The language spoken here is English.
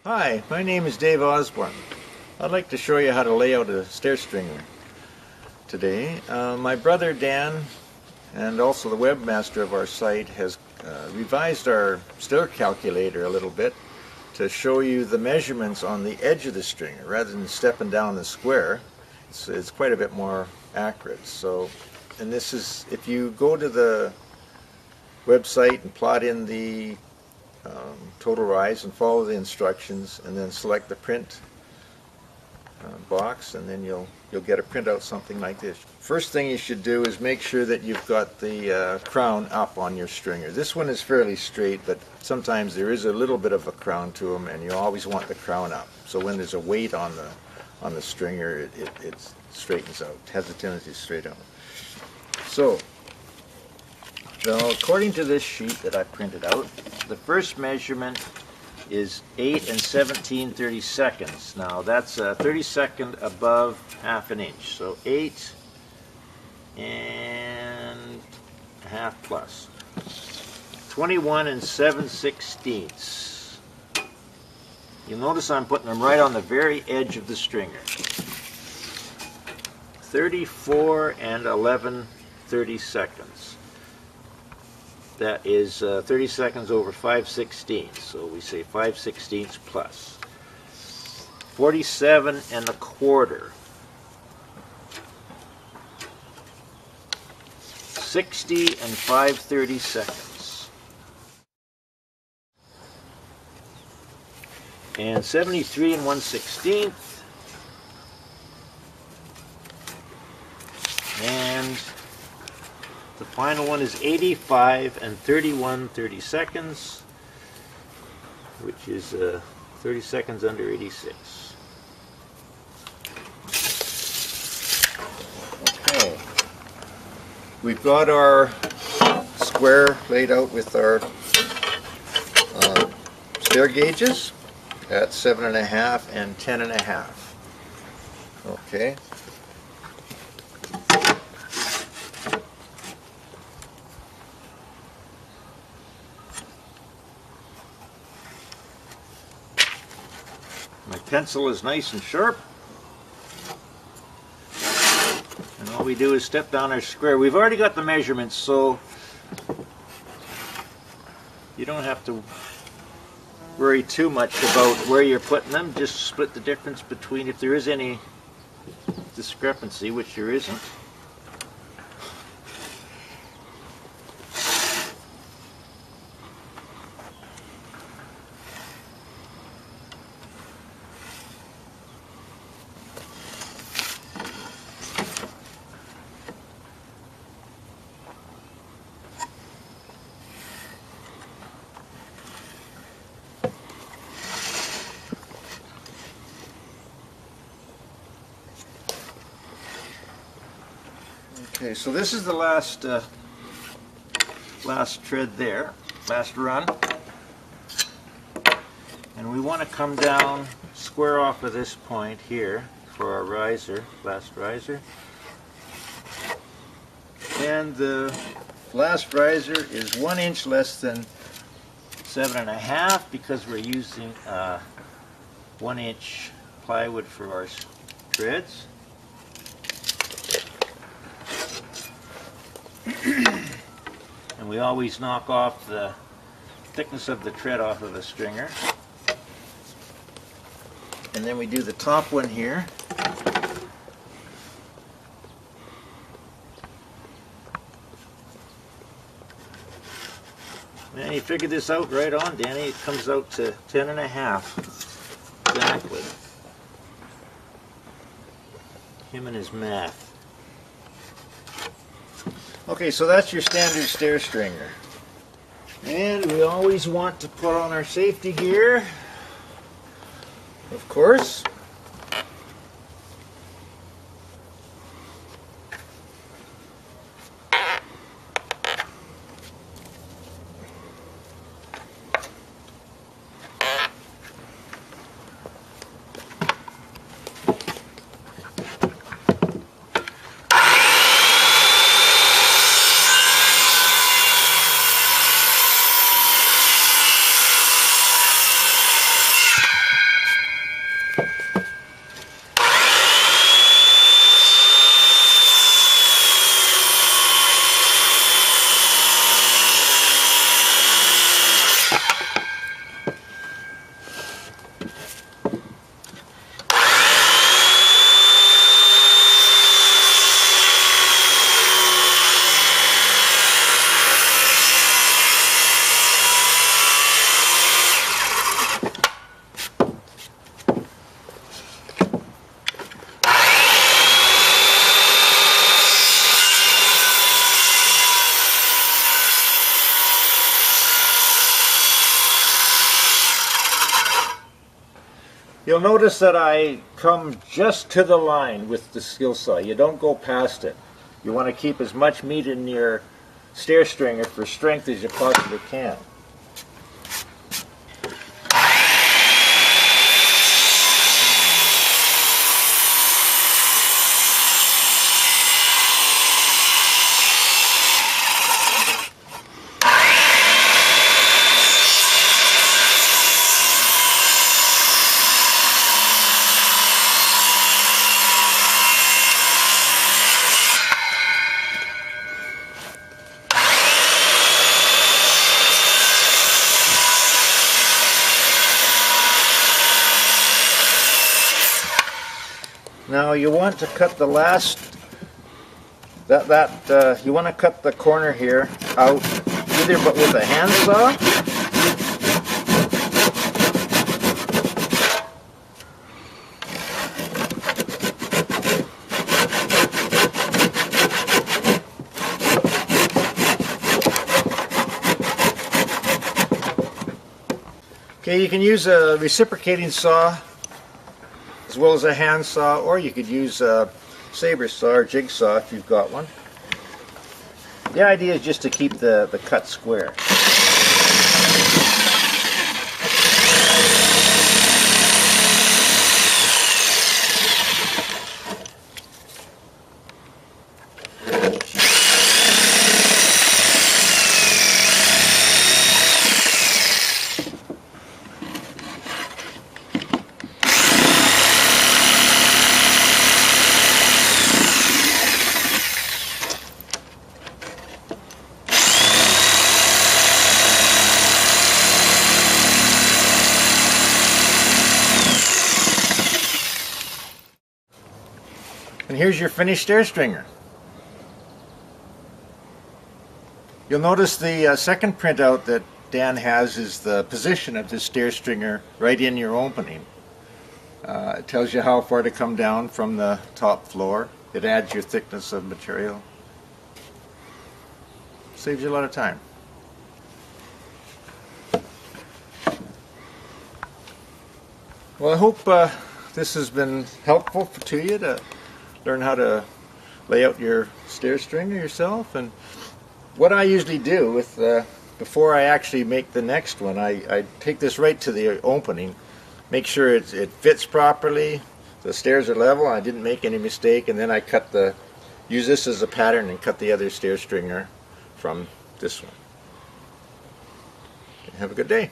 Hi, my name is Dave Osborne. I'd like to show you how to lay out a stair stringer today. My brother Dan, and also the webmaster of our site, has revised our stair calculator a little bit to show you the measurements on the edge of the stringer rather than stepping down the square. It's quite a bit more accurate. And this is, if you go to the website and plot in the total rise and follow the instructions, and then select the print box, and then you'll get a printout something like this. First thing you should do is make sure that you've got the crown up on your stringer. This one is fairly straight, but sometimes there is a little bit of a crown to them, and you always want the crown up. So when there's a weight on the stringer, it straightens out, has a tendency to straighten out. So now, according to this sheet that I printed out, the first measurement is 8 and 17/32. Now that's a 32nd above half an inch. So 8 and a half plus. 21 and 7/16. You'll notice I'm putting them right on the very edge of the stringer. 34 and 11/32. That is 30 seconds over 5/16, so we say 5/16 plus. 47 1/4. 60 and 5/32. And 73 and 1/16. And the final one is 85 and 31/32, which is 30 seconds under 86. Okay, we've got our square laid out with our stair gauges at 7.5 and 10.5. Okay. My pencil is nice and sharp, and all we do is step down our square. We've already got the measurements, so you don't have to worry too much about where you're putting them. Just split the difference between, if there is any discrepancy, which there isn't. Okay, so this is the last tread there, last run, and we want to come down square off of this point here for our riser, last riser, and the last riser is 1 inch less than 7.5 because we're using 1 inch plywood for our treads. And we always knock off the thickness of the tread off of the stringer. And then we do the top one here. And you figured this out right on, Danny. It comes out to 10.5. Exactly. Him and his math. Okay, so that's your standard stair stringer. And we always want to put on our safety gear, of course. You'll notice that I come just to the line with the skill saw. You don't go past it. You want to keep as much meat in your stair stringer for strength as you possibly can. Now you want to cut the last, you want to cut the corner here out either but with a handsaw Okay, you can use a reciprocating saw as well as a handsaw, or you could use a saber saw or jigsaw if you've got one. The idea is just to keep the cut square. And here's your finished stair stringer. You'll notice the second printout that Dan has is the position of this stair stringer right in your opening. It tells you how far to come down from the top floor. It adds your thickness of material. Saves you a lot of time. Well, I hope this has been helpful to you to learn how to lay out your stair stringer yourself. And what I usually do with before I actually make the next one, I take this right to the opening, make sure it fits properly, the stairs are level, I didn't make any mistake, and then I use this as a pattern and cut the other stair stringer from this one. Have a good day.